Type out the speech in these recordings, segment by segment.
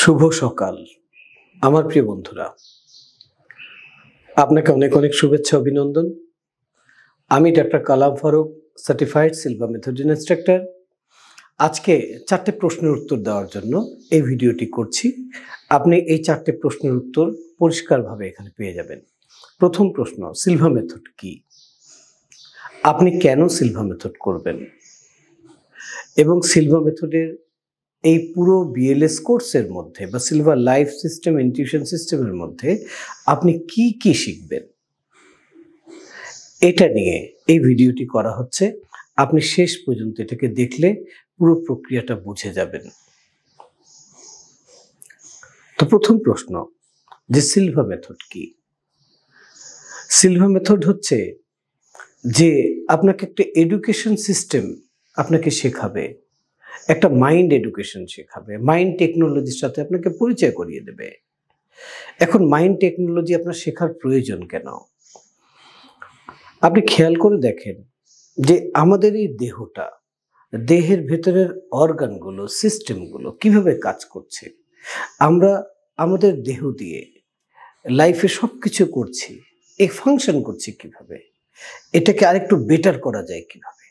শুভ সকাল আমার প্রিয় বন্ধুরা, আপনাকে অনেক অনেক শুভেচ্ছা অভিনন্দন। আমি doctor Kalam Farooq, certified silver method instructor. আজকে 4টে প্রশ্নের উত্তর দেওয়ার জন্য এই ভিডিওটি করছি। আপনি এই 4টে প্রশ্নের উত্তর পরিষ্কারভাবে এখানে পেয়ে যাবেন। প্রথম প্রশ্ন, সিলভার মেথড কি? আপনি কেন সিলভার মেথড করবেন? এবং সিলভার মেথডের এই পুরো বিএলএস কোর্সের মধ্যে বা সিলভার লাইফ সিস্টেম ইনটিউশন সিস্টেমের মধ্যে আপনি কি কি শিখবেন, এটা নিয়ে এই ভিডিওটি করা হচ্ছে। আপনি শেষ পর্যন্ত এটাকে দেখলে পুরো প্রক্রিয়াটা বুঝে যাবেন। তো প্রথম প্রশ্ন, যে সিলভার মেথড কি? সিলভার মেথড হচ্ছে যে আপনাকে একটা এডুকেশন সিস্টেম আপনাকে শেখাবে, একটা মাইন্ড এডুকেশন শেখাবে, মাইন্ড টেকনোলজির সাথে আপনাকে পরিচয় করিয়ে দেবে। এখন মাইন্ড টেকনোলজি আপনার শেখার প্রয়োজন কেন? আপনি খেয়াল করে দেখেন যে আমাদের এই দেহটা, দেহের ভেতরের অর্গানগুলো, সিস্টেমগুলো কিভাবে কাজ করছে। আমরা আমাদের দেহ দিয়ে লাইফে সব কিছু করছি, এই ফাংশন করছি কিভাবে, এটাকে আরেকটু বেটার করা যায় কিভাবে।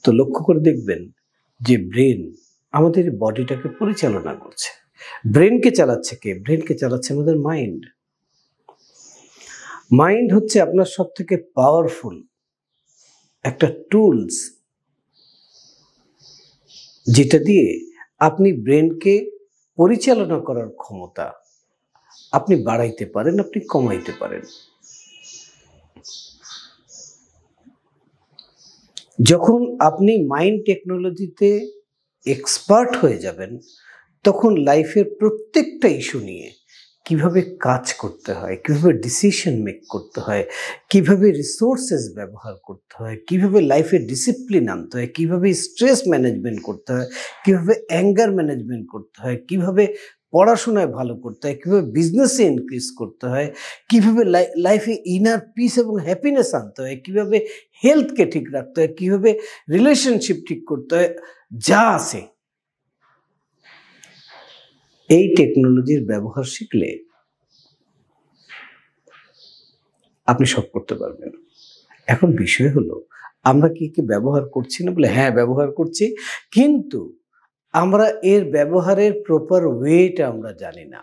তো লক্ষ্য করে দেখবেন যে ব্রেন আমাদের বডিটাকে পরিচালনা করছে। ব্রেনকে চালাচ্ছে কে? ব্রেনকে চালাচ্ছে আমাদের মাইন্ড। মাইন্ড হচ্ছে আপনার সব থেকে পাওয়ারফুল একটা টুলস, যেটা দিয়ে আপনি ব্রেনকে পরিচালনা করার ক্ষমতা আপনি বাড়াইতে পারেন, আপনি কমাইতে পারেন। যখন আপনি মাইন্ড টেকনোলজিতে এক্সপার্ট হয়ে যাবেন, তখন লাইফের প্রত্যেকটা ইস্যু নিয়ে কিভাবে কাজ করতে হয়, কিভাবে ডিসিশন মেক করতে হয়, কিভাবে রিসোর্সেস ব্যবহার করতে হয়, কিভাবে লাইফে ডিসিপ্লিন আনতে হয়, কিভাবে স্ট্রেস ম্যানেজমেন্ট করতে হয়, কিভাবে অ্যাঙ্গার ম্যানেজমেন্ট করতে হয়, কিভাবে পড়াশোনায় ভালো করতে হয়, কিভাবে বিজনেসে ইনক্রিজ করতে হয়, কিভাবে লাইফে ইনার পিস এবং হ্যাপিনেস আনতে হয়, কিভাবে হেলথকে ঠিক রাখতে হয়, কিভাবে রিলেশনশিপ ঠিক করতে হয়, যা আছে এই টেকনোলজির ব্যবহার শিখলে আপনি সব করতে পারবেন। এখন বিষয় হলো, আমরা কি ব্যবহার করছি না? বলে হ্যাঁ, ব্যবহার করছি, কিন্তু আমরা এর ব্যবহারের প্রপার ওয়েটা আমরা জানি না।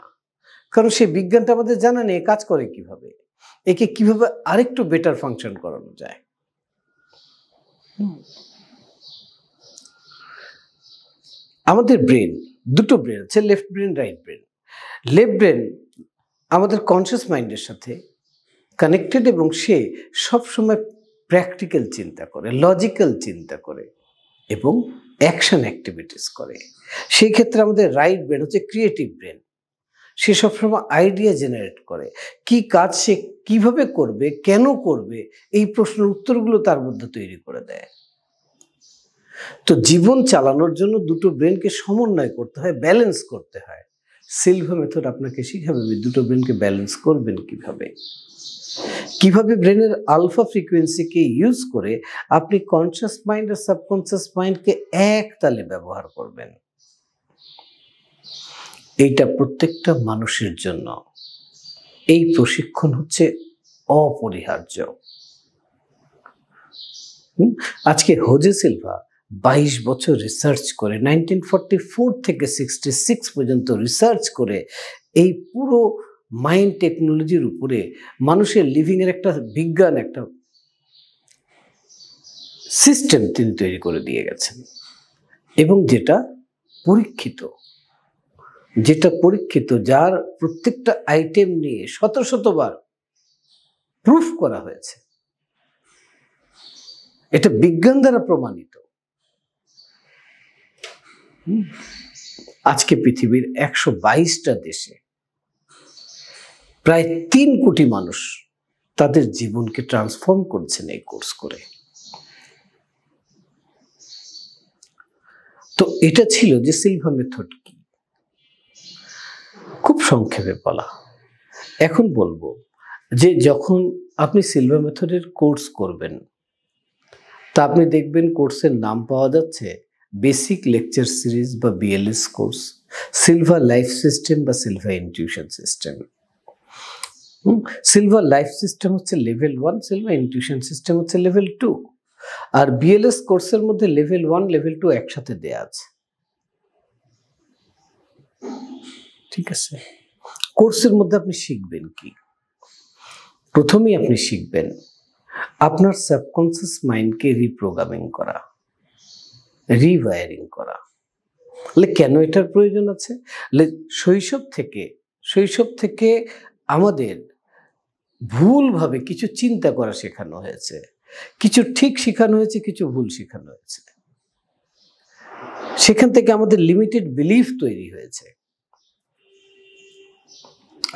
কারণ সেই বিজ্ঞানটা আমাদের জানা নেই কাজ করে কিভাবে, একে কিভাবে আরেকটু বেটার ফাংশন করানো যায়। আমাদের ব্রেন, দুটো ব্রেন আছে, left brain, right brain. Left brain আমাদের কনসিয়াস মাইন্ডের সাথে কানেক্টেড এবং সে সবসময় প্র্যাকটিক্যাল চিন্তা করে, লজিক্যাল চিন্তা করে এবং অ্যাকশন অ্যাক্টিভিটিস করে। সেই ক্ষেত্রে আমাদের রাইট ব্রেন হচ্ছে ক্রিয়েটিভ ব্রেন। সে সবসময় আইডিয়া জেনারেট করে, কি কাজ সে কিভাবে করবে, কেন করবে, এই প্রশ্নের উত্তরগুলো তার মধ্যে তৈরি করে দেয়। তো জীবন চালানোর জন্য দুটো ব্রেনকে সমন্বয় করতে হয়, ব্যালেন্স করতে হয়। সিলভার মেথড আপনাকে শিখাবে দুটো ব্রেনকে ব্যালেন্স করবেন কিভাবে, কিভাবে ব্রেনের আলফা ফ্রিকোয়েন্সিকে ইউজ করে আপনি কনসিয়াস মাইন্ড আর সাবকনসিয়াস মাইন্ডকে এক তালে ব্যবহার করবেন। এইটা প্রত্যেকটা মানুষের জন্য এই প্রশিক্ষণ হচ্ছে অপরিহার্য। আজকে হোজে সিলভা 22 বছর রিসার্চ করে, 1944 থেকে 66 পর্যন্ত রিসার্চ করে এই পুরো মাইন্ড টেকনোলজির উপরে মানুষের লিভিং এর একটা বিজ্ঞান, একটা সিস্টেম তিনি তৈরি করে দিয়ে গেছেন, এবং যেটা পরীক্ষিত, যার প্রত্যেকটা আইটেম নিয়ে শতবার প্রুফ করা হয়েছে। এটা বিজ্ঞান দ্বারা প্রমাণিত। আজকে পৃথিবীর 122টা দেশে প্রায় 3 কোটি মানুষ তাদের জীবনকে ট্রান্সফর্ম করছেন এই কোর্স করে। তো এটা ছিল যে সিলভার মেথড কি, খুব সংক্ষেপে বলা। এখন বলবো যে যখন আপনি সিলভার মেথডের কোর্স করবেন, তা আপনি দেখবেন কোর্সের নাম পাওয়া যাচ্ছে বেসিক লেকচার সিরিজ বা BLS course, silver life system বা silver intuition system. Silver life system হচ্ছে লেভেল 1, সিলভার ইনটিউশন সিস্টেম হচ্ছে লেভেল 2। আর বিএলএস কোর্সের মধ্যে লেভেল 1 লেভেল 2 একসাথে দেয়া আছে। ঠিক আছে, কোর্সের মধ্যে আপনি শিখবেন কি? প্রথমেই আপনি শিখবেন আপনার সাবকনসিয়াস মাইন্ডকে রিপ্রোগ্রামিং করা, রিওয়ারিং করা। কেন এটার প্রয়োজন আছে? শৈশব থেকে আমাদের ভুলভাবে কিছু চিন্তা করা শেখানো হয়েছে, কিছু ঠিক শেখানো হয়েছে, কিছু ভুল শেখানো হয়েছে। সেখান থেকে আমাদের লিমিটেড বিলিফ তৈরি হয়েছে।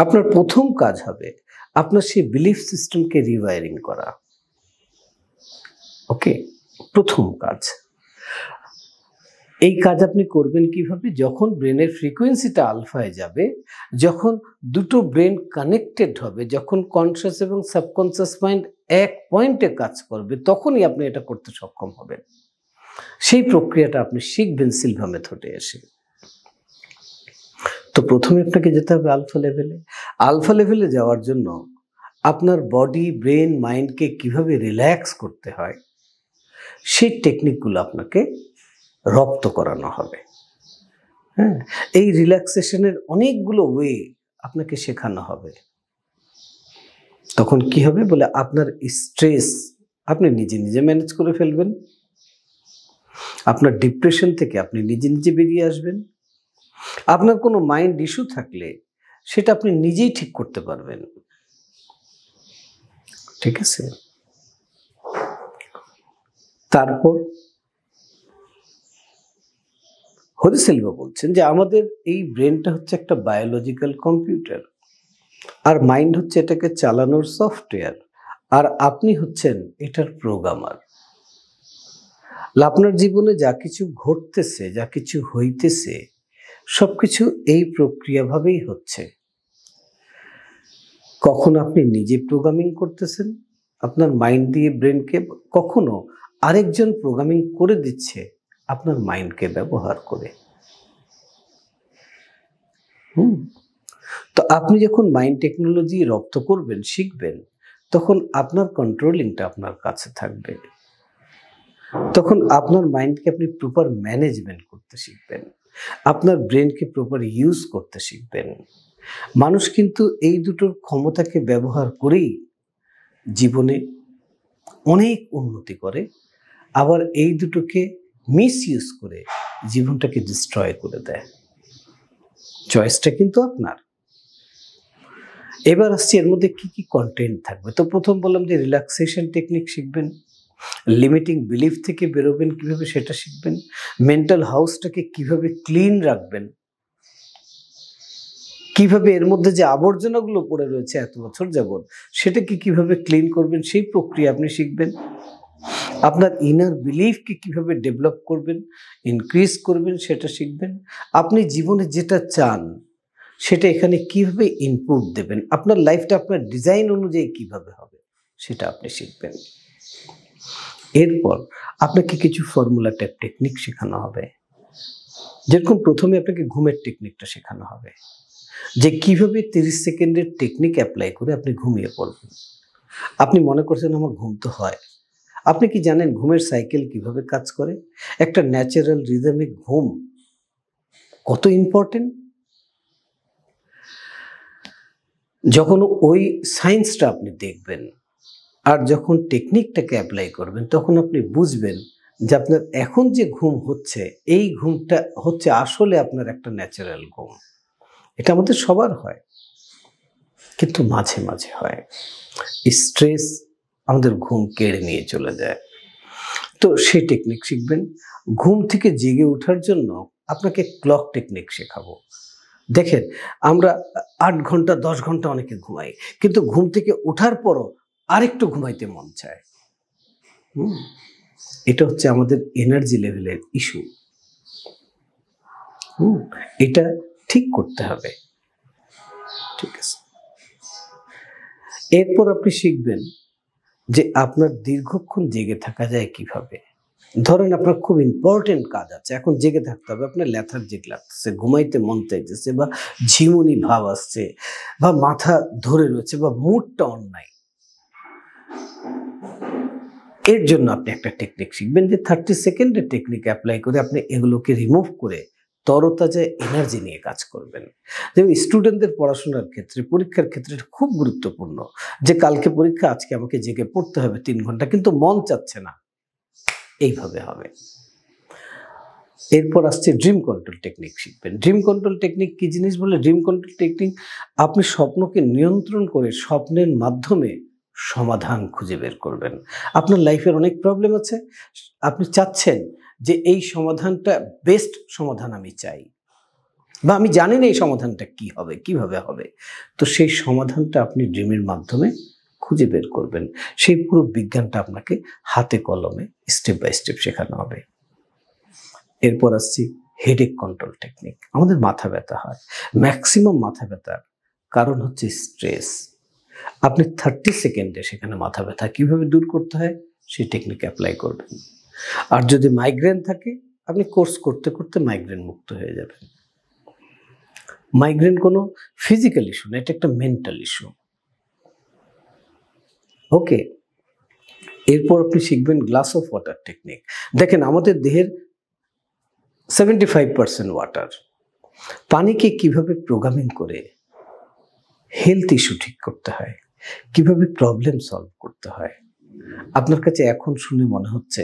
আপনার প্রথম কাজ হবে আপনার সেই বিলিফ সিস্টেমকে রিওয়ারিং করা। ওকে, প্রথম কাজ। এই কাজ আপনি করবেন কিভাবে? যখন ব্রেনের ফ্রিকোয়েন্সিটা আলফায় যাবে, যখন দুটো ব্রেন কানেক্টেড হবে, যখন কনসিয়াস এবং সাবকনসিয়াস মাইন্ড এক পয়েন্টে কাজ করবে, তখনই আপনি এটা করতে সক্ষম হবেন। সেই প্রক্রিয়াটা আপনি শিখবেন সিলভা মেথডে এসে। তো প্রথমে আপনাকে যেতে হবে আলফা লেভেলে। আলফা লেভেলে যাওয়ার জন্য আপনার বডি, ব্রেন, মাইন্ডকে কিভাবে রিল্যাক্স করতে হয় সেই টেকনিকগুলো আপনাকে রপ্ত করানো হবে। হ্যাঁ, এই রিল্যাক্সেশনের অনেকগুলো ওয়ে আপনাকে শেখানো হবে। তখন কি হবে বলে আপনার স্ট্রেস আপনি নিজে নিজে ম্যানেজ করে ফেলবেন, আপনার ডিপ্রেশন থেকে আপনি নিজে নিজে বেরিয়ে আসবেন, আপনার কোনো মাইন্ড ইস্যু থাকলে সেটা আপনি নিজেই ঠিক করতে পারবেন। ঠিক আছে, তারপর হরি সিলভা বলছেন যে আমাদের এই ব্রেনটা হচ্ছে একটা বায়োলজিক্যাল কম্পিউটার, আর মাইন্ড হচ্ছে এটাকে চালানোর সফটওয়্যার, আর আপনি হচ্ছেন এটার প্রোগ্রামার। আপনার জীবনে যা কিছু ঘটতেছে, যা কিছু হইতেছে, সবকিছু এই প্রক্রিয়াভাবেই হচ্ছে। কখনো আপনি নিজে প্রোগ্রামিং করতেছেন আপনার মাইন্ড দিয়ে ব্রেনকে, কখনো আরেকজন প্রোগ্রামিং করে দিচ্ছে আপনার মাইন্ডকে ব্যবহার করে। তো আপনি যখন মাইন্ড টেকনোলজি রপ্ত করবেন, শিখবেন, তখন আপনার কন্ট্রোলিংটা আপনার কাছে থাকবে। তখন আপনার মাইন্ডকে আপনি প্রপার ম্যানেজমেন্ট করতে শিখবেন, আপনার ব্রেনকে প্রপার ইউজ করতে শিখবেন। মানুষ কিন্তু এই দুটোর ক্ষমতাকে ব্যবহার করেই জীবনে অনেক উন্নতি করে, আবার এই দুটোকে মিস ইউজ করে জীবনটাকে ডিস্ট্রয় করে দেয়। চয়েসটা কিন্তু আপনার। এবার আসছি এর মধ্যে কি কি কন্টেন্ট থাকবে। তো প্রথম বললাম যে রিল্যাক্সেশন টেকনিক শিখবেন, লিমিটিং বিলিফ থেকে বেরোবেন কিভাবে সেটা শিখবেন, মেন্টাল হাউসটাকে কিভাবে ক্লিন রাখবেন, কিভাবে এর মধ্যে যে আবর্জনাগুলো পড়ে রয়েছে এত বছর যাবত সেটাকে কিভাবে ক্লিন করবেন সেই প্রক্রিয়া আপনি শিখবেন, আপনার ইনার বিলিফকে কিভাবে ডেভেলপ করবেন, ইনক্রিজ করবেন সেটা শিখবেন, আপনি জীবনে যেটা চান সেটা এখানে কিভাবে ইনপুট দেবেন, আপনার লাইফটা আপনার ডিজাইন অনুযায়ী কিভাবে হবে সেটা আপনি শিখবেন। এরপর আপনাকে কিছু ফর্মুলা টাইপ টেকনিক শেখানো হবে। যেরকম প্রথমে আপনাকে ঘুমের টেকনিকটা শেখানো হবে, যে কিভাবে 30 সেকেন্ডের টেকনিক অ্যাপ্লাই করে আপনি ঘুমিয়ে পড়বেন। আপনি মনে করছেন আমার ঘুম তো হয়, আপনি কি জানেন ঘুমের সাইকেল কিভাবে কাজ করে? একটা ন্যাচারাল রিদমিক ঘুম কত ইম্পর্টেন্ট। যখন ওই সায়েন্সটা আপনি দেখবেন আর যখন টেকনিকটাকে অ্যাপ্লাই করবেন, তখন আপনি বুঝবেন যে আপনার এখন যে ঘুম হচ্ছে, এই ঘুমটা হচ্ছে আসলে আপনার একটা ন্যাচারাল ঘুম। এটা আমাদের সবার হয়, কিন্তু মাঝে মাঝে হয় স্ট্রেস আমাদের ঘুম কেড়ে নিয়ে চলে যায়। তো সেই টেকনিক শিখবেন। ঘুম থেকে জেগে ওঠার জন্য আপনাকে ক্লক টেকনিক শেখাবো। দেখেন, আমরা 8 ঘন্টা 10 ঘন্টা অনেকে ঘুমাই, কিন্তু ঘুম থেকে ওঠার পরও আরেকটু ঘুমাইতে মন চায়। এটা হচ্ছে আমাদের এনার্জি লেভেলের ইস্যু। এটা ঠিক করতে হবে। ঠিক আছে, এরপর আপনি শিখবেন যে আপনার দীর্ঘক্ষণ জেগে থাকা যায় কিভাবে। ধরেন আপনার খুব ইম্পর্টেন্ট কাজ আছে, এখন জেগে থাকতে হবে, আপনার লেথার্জিক লাগতেছে, ঘুমাইতে মন চাইতেছে, বা ঝিমুনি ভাব আসছে, বা মাথা ধরে রয়েছে, বা মুডটা অন্যায়। এর জন্য আপনি একটা টেকনিক শিখবেন, যে 30 সেকেন্ডের টেকনিক অ্যাপ্লাই করে আপনি এগুলোকে রিমুভ করে তরতাজা এনার্জি নিয়ে কাজ করবেন। যেমন স্টুডেন্টদের পড়াশোনার ক্ষেত্রে, পরীক্ষার ক্ষেত্রে খুব গুরুত্বপূর্ণ, যে কালকে পরীক্ষা, আজকে আমাকে জেগে পড়তে হবে 3 ঘন্টা, কিন্তু মন চাচ্ছে না, এইভাবে হবে। এরপর আসছে ড্রিম কন্ট্রোল টেকনিক শিখবেন। ড্রিম কন্ট্রোল টেকনিক কি জিনিস বলে, ড্রিম কন্ট্রোল টেকনিক আপনি স্বপ্নকে নিয়ন্ত্রণ করে স্বপ্নের মাধ্যমে সমাধান খুঁজে বের করবেন। আপনার লাইফের অনেক প্রবলেম আছে, আপনি চাচ্ছেন যে এই সমাধানটা বেস্ট সমাধান আমি চাই, বা আমি জানি না এই সমাধানটা কি হবে, কিভাবে হবে, তো সেই সমাধানটা আপনি ড্রিমের মাধ্যমে খুঁজে বের করবেন। সেই পুরো বিজ্ঞানটা আপনাকে হাতে কলমে স্টেপ বাই স্টেপ শেখানো হবে। এরপর আসছি হেডেক কন্ট্রোল টেকনিক। আমাদের মাথা ব্যথা হয়, ম্যাক্সিমাম মাথা ব্যথার কারণ হচ্ছে স্ট্রেস। আপনি 30 সেকেন্ডে সেখানে মাথা ব্যথা কিভাবে দূর করতে হয় সেই টেকনিক অ্যাপ্লাই করবেন। আর যদি মাইগ্রেন থাকে, আপনি কোর্স করতে করতে মাইগ্রেন মুক্ত হয়ে যাবেন। মাইগ্রেন কোনো ফিজিক্যাল ইস্যু না, এটা একটা মেন্টাল ইস্যু। ওকে, এরপর আপনি শিখবেন গ্লাস অফ ওয়াটার টেকনিক। দেখেন, আমাদের দেহের 75% ওয়াটার। পানিকে কিভাবে প্রোগ্রামিং করে হেলথ ইস্যু ঠিক করতে হয়, কিভাবে প্রবলেম সলভ করতে হয়, আপনার কাছে এখন শুনে মনে হচ্ছে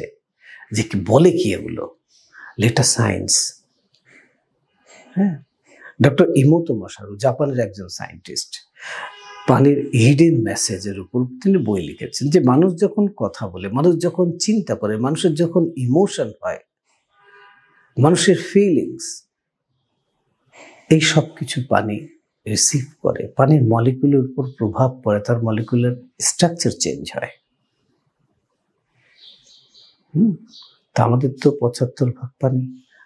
যে কি বলে কি এগুলো, এটা সায়েন্স। হ্যাঁ, ডক্টর ইমোতো মাসারু, জাপানের একজন সায়েন্টিস্ট, পানির হিডেন মেসেজের উপর তিনি বই লিখেছেন, যে মানুষ যখন কথা বলে, মানুষ যখন চিন্তা করে, মানুষের যখন ইমোশন হয়, মানুষের ফিলিংস, এই সব কিছু পানি রিসিভ করে, পানির মলিকুলের উপর প্রভাব পড়ে, তার মলিকুলার স্ট্রাকচার চেঞ্জ হয়। তা আমাদের তো 75 ভাগ পানি,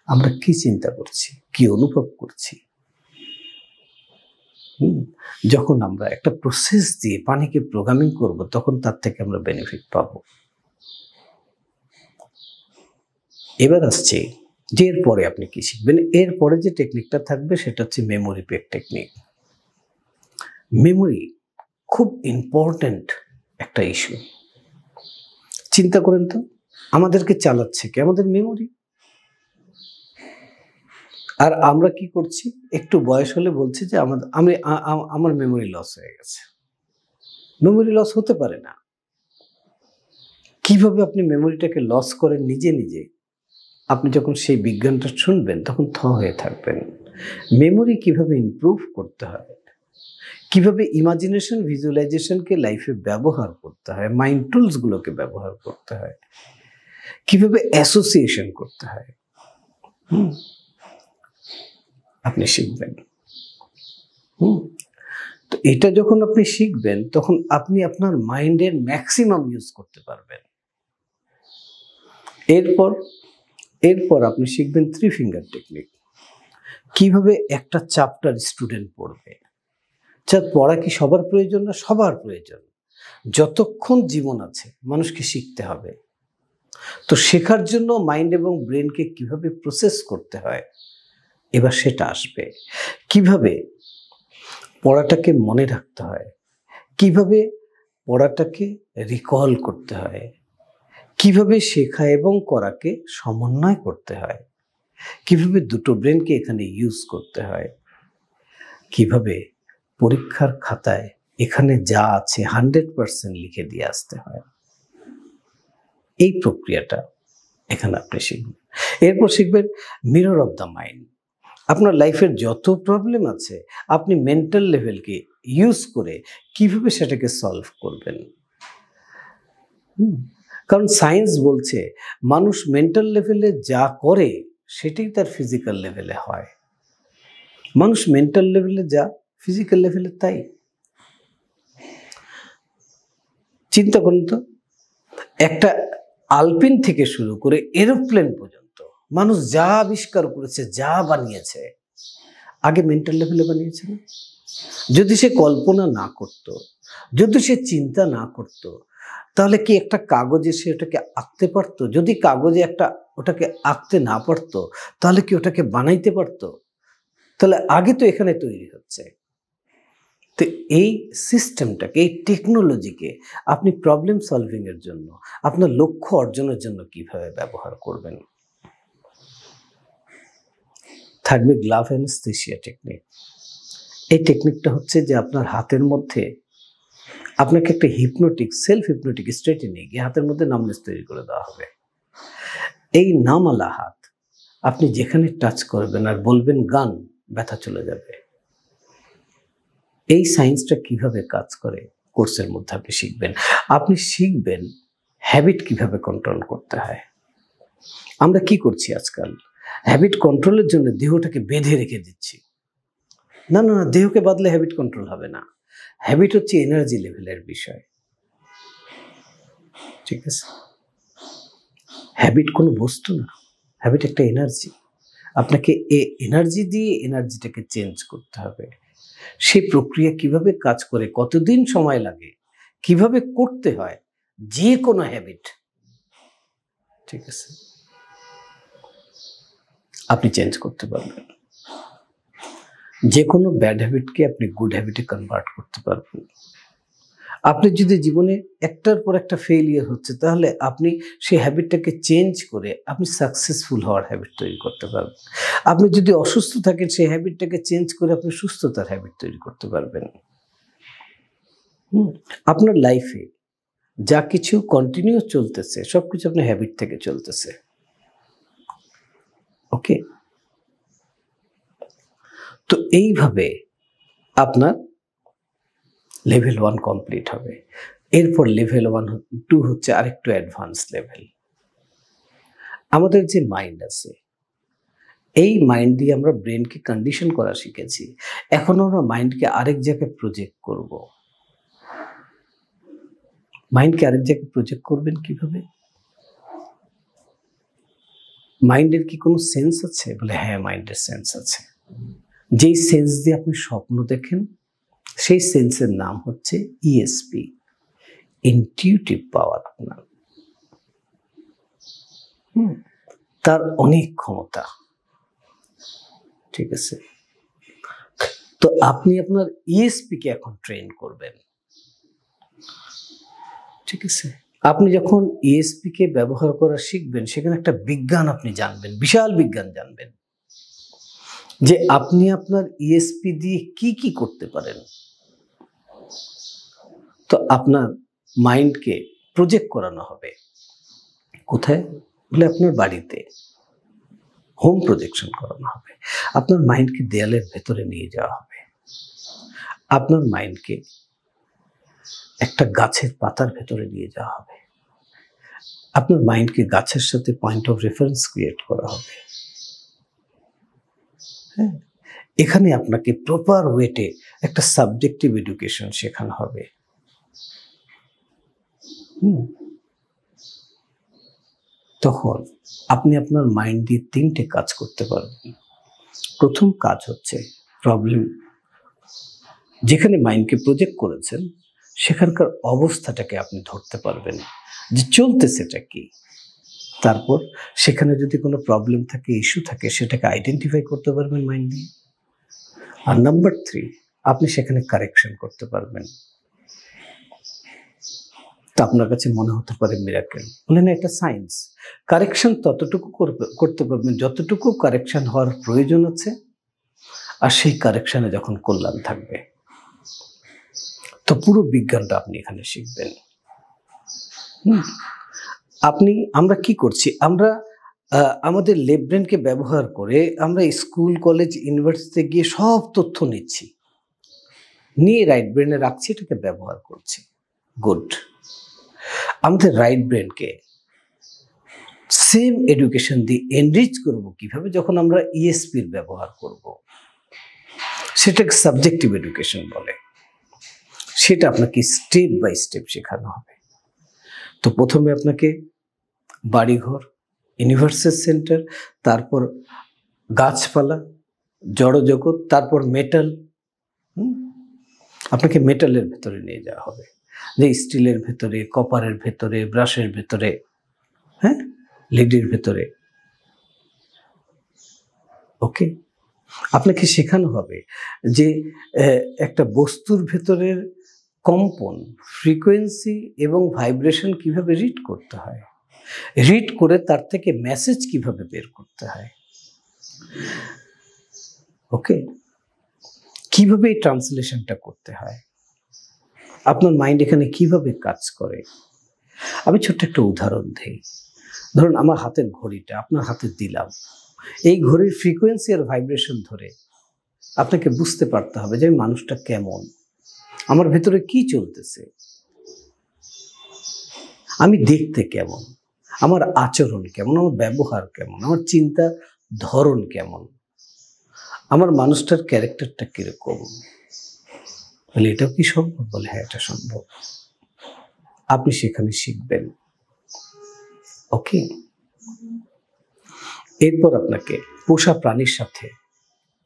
আমরা কি চিন্তা করছি, কি অনুভব করছি, যখন আমরা একটা প্রসেস দিয়ে পানিকে প্রোগ্রামিং করব, তখন তার থেকে আমরা বেনিফিট পাবো। এবার আসছে যে এরপরে আপনি কি শিখবেন। এরপরে যে টেকনিকটা থাকবে সেটা হচ্ছে মেমোরি পেক টেকনিক। মেমোরি খুব ইম্পর্টেন্ট একটা ইস্যু। চিন্তা করেন তো, আমাদেরকে চালাচ্ছে কি আমাদের মেমোরি। আর আমরা কি করছি, একটু বয়স হলে বলছি যে আমার মেমোরি লস হয়ে গেছে। মেমোরি লস হতে পারে না। কিভাবে আপনি মেমোরিটাকে লস করেন নিজে নিজে, আপনি যখন সেই বিজ্ঞানটা শুনবেন তখন থ হয়ে থাকবেন। মেমোরি কিভাবে ইমপ্রুভ করতে হয়, কিভাবে ইমাজিনেশন, ভিজুয়ালাইজেশনকে লাইফে ব্যবহার করতে হয়, মাইন্ড টুলসগুলোকে ব্যবহার করতে হয়, কিভাবে অ্যাসোসিয়েশন করতে হয়, আপনি শিখবেন। তো এটা যখন আপনি শিখবেন, তখন আপনি আপনার মাইন্ডের ম্যাক্সিমাম ইউজ করতে পারবেন। এরপর আপনি শিখবেন 3 ফিঙ্গার টেকনিক। কিভাবে একটা চ্যাপ্টার স্টুডেন্ট পড়বে। পড়া কি সবার প্রয়োজন না? সবার প্রয়োজন। যতক্ষণ জীবন আছে মানুষকে শিখতে হবে। তো শেখার জন্য মাইন্ড এবং ব্রেনকে কিভাবে প্রসেস করতে হয়, এবার সেটা আসবে। কিভাবে পড়াটাকে মনে রাখতে হয়, কিভাবে পড়াটাকে রিকল করতে হয়, কিভাবে শেখা এবং করাকে সমন্বয় করতে হয়, কিভাবে দুটো ব্রেনকে এখানে ইউজ করতে হয়, কিভাবে পরীক্ষার খাতায় এখানে যা আছে 100% লিখে দিয়ে আসতে হয়। এই প্রক্রিয়াটা এখানে আপনি শিখবেন। এরপর শিখবেন মিরর অফ দ্য মাইন্ড। আপনার লাইফের যত প্রবলেম আছে, আপনি মেন্টাল লেভেলকে ইউজ করে কিভাবে সেটাকে সলভ করবেন। কারণ সায়েন্স বলছে মানুষ মেন্টাল লেভেলে যা করে সেটাই তার ফিজিক্যাল লেভেলে হয়। মানুষ মেন্টাল লেভেলে যা, ফিজিক্যাল লেভেলে তাই। চিন্তা করুন তো, একটা আলপিন থেকে শুরু করে এরোপ্লেন পর্যন্ত মানুষ যা আবিষ্কার করেছে, যা বানিয়েছে, আগে মেন্টাল লেভেলে বানিয়েছে না? যদি সে কল্পনা না করত, যদি সে চিন্তা না করত, তাহলে কি একটা কাগজে সে ওটাকে আঁকতে পারতো? যদি কাগজে ওটাকে আঁকতে না পারতো, তাহলে কি ওটাকে বানাইতে পারতো? তাহলে আগে তো এখানে তৈরি হচ্ছে। তো এই সিস্টেমটাকে, এই টেকনোলজিকে আপনি প্রবলেম সলভিং এর জন্য, আপনার লক্ষ্য অর্জনের জন্য কিভাবে ব্যবহার করবেন? থাকবে গ্লাভ অ্যানেস্থেসিয়া টেকনিক। এই টেকনিকটা হচ্ছে যে আপনার হাতের মধ্যে আপনাকে একটা সেলফ হিপনোটিক স্টেটে নিয়ে গিয়ে হাতের মধ্যে নামনেস তৈরি করে দেওয়া হবে। এই নামালা হাত আপনি যেখানে টাচ করবেন আর বলবেন গান, ব্যথা চলে যাবে। এই সায়েন্সটা কিভাবে কাজ করে কোর্সের মধ্যে আপনি শিখবেন। আপনি শিখবেন হ্যাবিট কিভাবে কন্ট্রোল করতে হয়। আমরা কি করছি আজকাল? হ্যাবিট কন্ট্রোলের জন্য দেহটাকে বেঁধে রেখে দিচ্ছি। না, দেহকে বাদলে হ্যাবিট কন্ট্রোল হবে না। হ্যাবিট হচ্ছে এনার্জি লেভেলের বিষয়। ঠিক আছে? হ্যাবিট কোনো বস্তু না, হ্যাবিট একটা এনার্জি। আপনাকে এনার্জি দিয়ে এনার্জিটাকে চেঞ্জ করতে হবে। সেই প্রক্রিয়া কিভাবে কাজ করে, কতদিন সময় লাগে, কিভাবে করতে হয়, যে কোনো হ্যাবিট, ঠিক আছে, আপনি চেঞ্জ করতে পারবেন। যে কোনো ব্যাড হ্যাবিটকে আপনি গুড হ্যাবিটে কনভার্ট করতে পারবেন। আপনি যদি জীবনে একটার পর একটা ফেইলিয়ার হচ্ছে, তাহলে আপনি সেই হ্যাবিটটাকে চেঞ্জ করে আপনি সাকসেসফুল হওয়ার হ্যাবিট তৈরি করতে পারবেন। আপনি যদি অসুস্থ থাকেন, সেই হ্যাবিটটাকে চেঞ্জ করে আপনি সুস্থতার হ্যাবিট তৈরি করতে পারবেন। আপনার লাইফে যা কিছু কন্টিনিউ চলতেছে, সবকিছু আপনার হ্যাবিট থেকে চলতেছে। ওকে? তো এইভাবে আপনার লেভেল 1 কমপ্লিট হবে। এরপর লেভেল 2 হচ্ছে আরেকটু অ্যাডভান্স লেভেল। আমাদের যে মাইন্ড আছে, এই মাইন্ড দিয়ে আমরা ব্রেনকে কন্ডিশন করা শিখেছি। এখন আমরা মাইন্ডকে আরেক জায়গায় প্রজেক্ট করব। মাইন্ডকে আরেক জায়গায় প্রজেক্ট করবেন কিভাবে? মাইন্ডের কি কোনো সেন্স আছে? বলে হ্যাঁ, মাইন্ডের সেন্স আছে। যেই সেন্স দিয়ে আপনি স্বপ্ন দেখেন, সেই সেন্সের নাম হচ্ছে ইএসপি, ইনটিউটিভ পাওয়ার। আপনার তার অনেক ক্ষমতা। ঠিক আছে? তো আপনি আপনার ইএসপি কে এখন ট্রেন করবেন। ঠিক আছে? আপনি যখন ইএসপি কে ব্যবহার করা শিখবেন, সেখানে একটা বিজ্ঞান আপনি জানবেন, বিশাল বিজ্ঞান জানবেন, যে আপনি আপনার ইএসপি দিয়ে কি কি করতে পারেন। তো আপনার মাইন্ডকে প্রজেক্ট করানো হবে। কোথায়? বলে আপনার বাড়িতে হোম প্রজেকশন করানো হবে। আপনার মাইন্ডকে দেয়ালের ভেতরে নিয়ে যাওয়া হবে। আপনার মাইন্ডকে একটা গাছের পাতার ভেতরে নিয়ে যাওয়া হবে। আপনার মাইন্ডকে গাছের সাথে পয়েন্ট অফ রেফারেন্স ক্রিয়েট করা হবে। হ্যাঁ, এখানে আপনাকে প্রপার ওয়েতে একটা সাবজেক্টিভ এডুকেশন শেখানো হবে। তখন আপনি আপনার মাইন্ড দিয়ে 3টে কাজ করতে পারবেন। প্রথম কাজ হচ্ছে প্রবলেম, যেখানে মাইন্ডকে প্রজেক্ট করেছেন সেখানকার অবস্থাটাকে আপনি ধরতে পারবেন, যে চলতেছেটা কি। তারপর সেখানে যদি কোনো প্রবলেম থাকে, ইস্যু থাকে, সেটাকে আইডেন্টিফাই করতে পারবেন মাইন্ড দিয়ে। আর নাম্বার 3, আপনি সেখানে কারেকশন করতে পারবেন। তা আপনার কাছে মনে হতে পারে মিরাকেল, বলে না, এটা সায়েন্স। কারেকশন ততটুকু করতে পারবেন যতটুকু কারেকশন হওয়ার প্রয়োজন আছে, আর সেই কারেকশনে যখন কল্যাণ থাকবে। তো পুরো বিজ্ঞানটা আপনি এখানে শিখবেন। আমরা কি করছি? আমরা আমাদের লেফট ব্রেনকে ব্যবহার করে আমরা স্কুল, কলেজ, ইউনিভার্সিটিতে গিয়ে সব তথ্য নিচ্ছি, নিয়ে রাইট ব্রেনে রাখছি, এটাকে ব্যবহার করছি। গুড। আমাদের রাইট ব্রেনকে সেম এডুকেশন দিয়ে এনরিচ করব কিভাবে? যখন আমরা ইএসপির ব্যবহার করব, সেটাকে সাবজেক্টিভ এডুকেশন বলে। সেটা আপনাকে স্টেপ বাই স্টেপ শেখানো হবে। তো প্রথমে আপনাকে বাড়িঘর, ইউনিভার্সাল সেন্টার, তারপর গাছপালা, জড়জগৎ, তারপর মেটাল। আপনাকে মেটালের ভেতরে নিয়ে যাওয়া হবে। যে স্টিলের ভেতরে, কপারের ভেতরে, ব্রাশের ভেতরে, হ্যাঁ, লেডির ভেতরে। ওকে, আপনাকে শেখানো হবে যে একটা বস্তুর ভেতরের কম্পন, ফ্রিকোয়েন্সি এবং ভাইব্রেশন কিভাবে রিড করতে হয়, রিড করে তার থেকে মেসেজ কিভাবে বের করতে হয়। ওকে, কিভাবে এই ট্রান্সলেশনটা করতে হয়, আপনার মাইন্ড এখানে কিভাবে কাজ করে। আমি ছোট্ট একটা উদাহরণ দিই। ধরুন আমার হাতের ঘড়িটা আপনার হাতে দিলাম, এই ঘড়ির ফ্রিকোয়েন্সি আর ভাইব্রেশন ধরে আপনাকে বুঝতে পারতে হবে যে মানুষটা কেমন, আমার ভেতরে কি চলতেছে, আমি দেখতে কেমন, আমার আচরণ কেমন, আমার ব্যবহার কেমন, আমার চিন্তা ধরন কেমন, আমার মানুষটার ক্যারেক্টারটা কিরকম। বলে এটাও কি সম্ভব? বলে হ্যাঁ, এটা সম্ভব। আপনি সেখানে শিখবেন। ওকে, এরপর আপনাকে পোষা প্রাণীর সাথে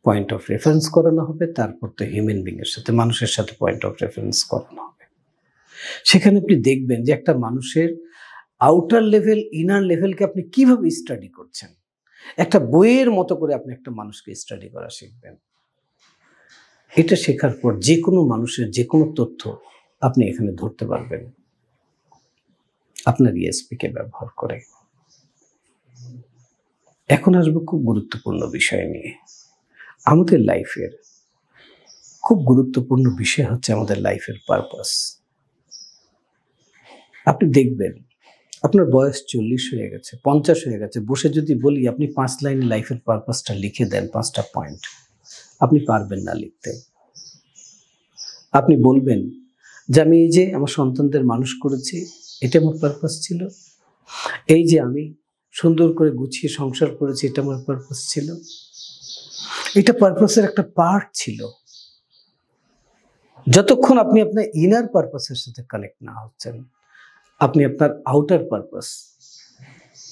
পয়েন্ট অফ রেফারেন্স করানো হবে, তারপর তো হিউম্যান বিং এর সাথে, মানুষের সাথে পয়েন্ট অফ রেফারেন্স করানো হবে। সেখানে আপনি দেখবেন যে একটা মানুষের আউটার লেভেল, ইনার লেভেলকে আপনি কিভাবে স্টাডি করছেন। একটা বইয়ের মতো করে আপনি একটা মানুষকে স্টাডি করা শিখবেন। এটা শেখার পর যে কোনো মানুষের যে কোনো তথ্য আপনি এখানে ধরতে পারবেন আপনার ইএসপি কে ব্যবহার করে। এখন আসবো খুব গুরুত্বপূর্ণ বিষয় নিয়ে। আমাদের লাইফের খুব গুরুত্বপূর্ণ বিষয় হচ্ছে আমাদের লাইফের পারপাস। আপনি দেখবেন আপনার বয়স 40 হয়ে গেছে, 50 হয়ে গেছে, বসে যদি বলি আপনি 5 লাইনে লাইফের পারপাসটা লিখে দেন, 5টা পয়েন্ট, আপনি পারবেন না লিখতে। আপনি বলবেন যে আমি এই যে আমার সন্তানদের মানুষ করেছি, এটা আমার পারপাস ছিল। এই যে আমি সুন্দর করে গুছিয়ে সংসার করেছি, এটা আমার পারপাস ছিল। এটা পারপাসের একটা পার্ট ছিল। যতক্ষণ আপনি আপনার ইনার পারপাসের সাথে কানেক্ট না হচ্ছেন, আপনি আপনার আউটার পারপাস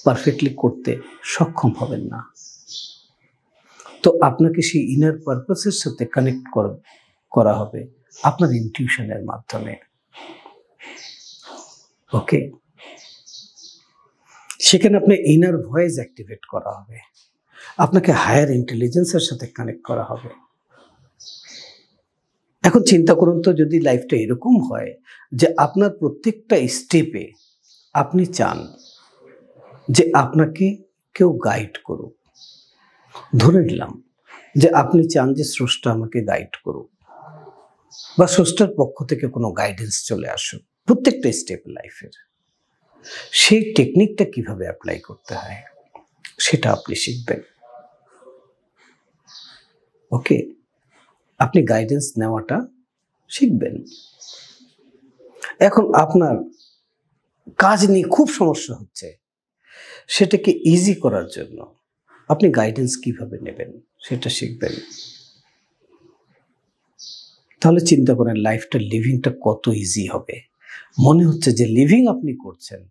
পারফেক্টলি করতে সক্ষম হবেন না। তো আপনাকে সেই ইনার পারপাসের সাথে কানেক্ট করা হবে আপনার ইনটিউশনের মাধ্যমে। ওকে, সেখানে আপনার ইনার ভয়েস অ্যাক্টিভেট করা হবে, আপনাকে হায়ার ইন্টেলিজেন্সের সাথে কানেক্ট করা হবে। এখন চিন্তা করুন তো, যদি লাইফটা এরকম হয় যে আপনার প্রত্যেকটা স্টেপে আপনি চান যে আপনাকে কেউ গাইড করুক। ধরে নিলাম যে আপনি চান যে স্রষ্টা আমাকে গাইড করুক, বা স্রষ্টার পক্ষ থেকে কোনো গাইডেন্স চলে আসুক প্রত্যেকটা স্টেপ লাইফের। সেই টেকনিকটা কিভাবে অ্যাপ্লাই করতে হয় সেটা আপনি শিখবেন। ওকে, আপনি গাইডেন্স নেওয়াটা শিখবেন। এখন আপনার কাজ নিয়ে খুব সমস্যা হচ্ছে, সেটাকে ইজি করার জন্য আপনি গাইডেন্স কিভাবে নেবেন সেটা শিখবেন। তাহলে চিন্তা করেন লাইফটা, লিভিংটা কত ইজি হবে। মনে হচ্ছে যে লিভিং আপনি করছেন,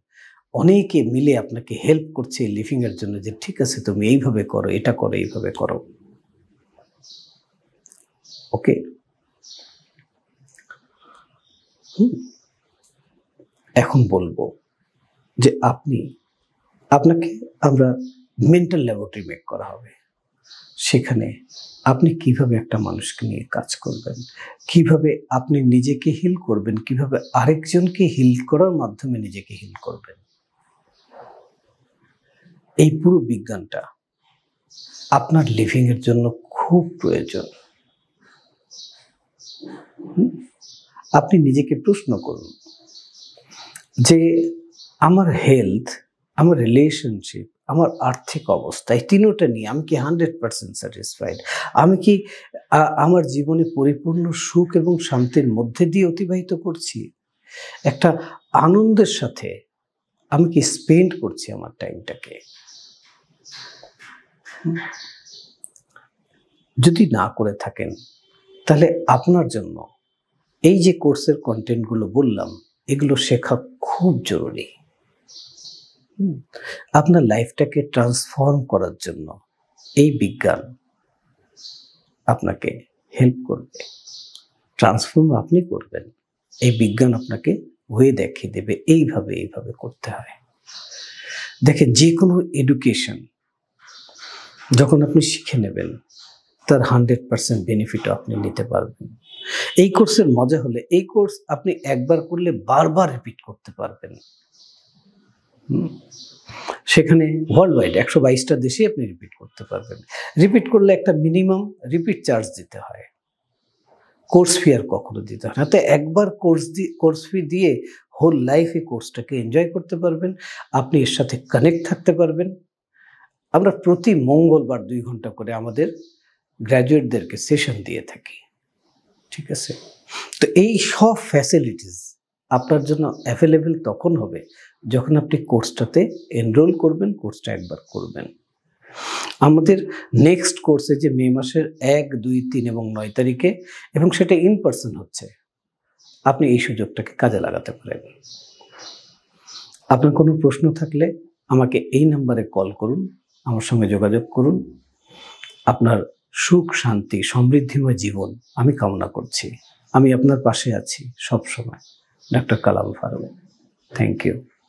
অনেকে মিলে আপনাকে হেল্প করছে লিভিং এর জন্য, যে ঠিক আছে তুমি এইভাবে করো, এটা করো, এইভাবে করো। ওকে, এখন বলবো যে আপনাকে আমরা মেন্টাল ল্যাবরেটরি মেক করা হবে। সেখানে আপনি কিভাবে একটা মানুষকে নিয়ে কাজ করবেন, কিভাবে আপনি নিজেকে হিল করবেন, কিভাবে আরেকজনকে হিল করার মাধ্যমে নিজেকে হিল করবেন, এই পুরো বিজ্ঞানটা আপনার লিভিং এর জন্য খুব প্রয়োজন। আপনি নিজেকে প্রশ্ন করুন যে আমার হেলথ, আমার রিলেশনশিপ, আমার আর্থিক অবস্থা, এই তিনোটা নিয়ে আমি কি 100% স্যাটিসফাইড? আমি কি আমার জীবনে পরিপূর্ণ সুখ এবং শান্তির মধ্যে দিয়ে অতিবাহিত করছি? একটা আনন্দের সাথে আমি কি স্পেন্ড করছি আমার টাইমটাকে? যদি না করে থাকেন, তাহলে আপনার জন্য এই যে কোর্সের কন্টেন্টগুলো বললাম, এগুলো শেখা খুব জরুরি। আপনার লাইফটাকে ট্রান্সফর্ম করার জন্য এই বিজ্ঞান আপনাকে হেল্প করবে। ট্রান্সফর্ম আপনি করবেন, এই বিজ্ঞান আপনাকে ওয়ে দেখিয়ে দেবে, এইভাবে এইভাবে করতে হয়। দেখেন, যে কোনো এডুকেশন যখন আপনি শিখে নেবেন, তার 100% বেনিফিটও আপনি নিতে পারবেন। এই কোর্সের মজা হলে এই কোর্স আপনি একবার করলে বারবার রিপিট করতে পারবেন। সেখানে ওয়ার্ল্ড ওয়াইড 122টা দেশে আপনি রিপিট করতে পারবেন। রিপিট করলে একটা মিনিমাম রিপিট চার্জ দিতে হয়, কোর্স ফি আর কখনো দিতে হয় না। তো একবার কোর্স ফি দিয়ে হোল লাইফে কোর্সটাকে এনজয় করতে পারবেন, আপনি এর সাথে কানেক্ট থাকতে পারবেন। আমরা প্রতি মঙ্গলবার 2 ঘন্টা করে আমাদের গ্র্যাজুয়েটদেরকে সেশন দিয়ে থাকি, ঠিক আছে? তো এই সব ফ্যাসিলিটিস আপনার জন্য অ্যাভেলেবেল তখন হবে যখন আপনি কোর্সটাতে এনরোল করবেন, কোর্সটা একবার করবেন। আমাদের নেক্সট কোর্সে যে মে মাসের 1, 2, 3 এবং 9 তারিখে, এবং সেটা ইন পার্সন হচ্ছে, আপনি এই সুযোগটাকে কাজে লাগাতে পারেন। আপনার কোনো প্রশ্ন থাকলে আমাকে এই নাম্বারে কল করুন, আমার সঙ্গে যোগাযোগ করুন। আপনার সুখ, শান্তি, সমৃদ্ধিময় জীবন আমি কামনা করছি। আমি আপনার পাশে আছি সব সময়। Doctor Kalam Farooq. Thank you.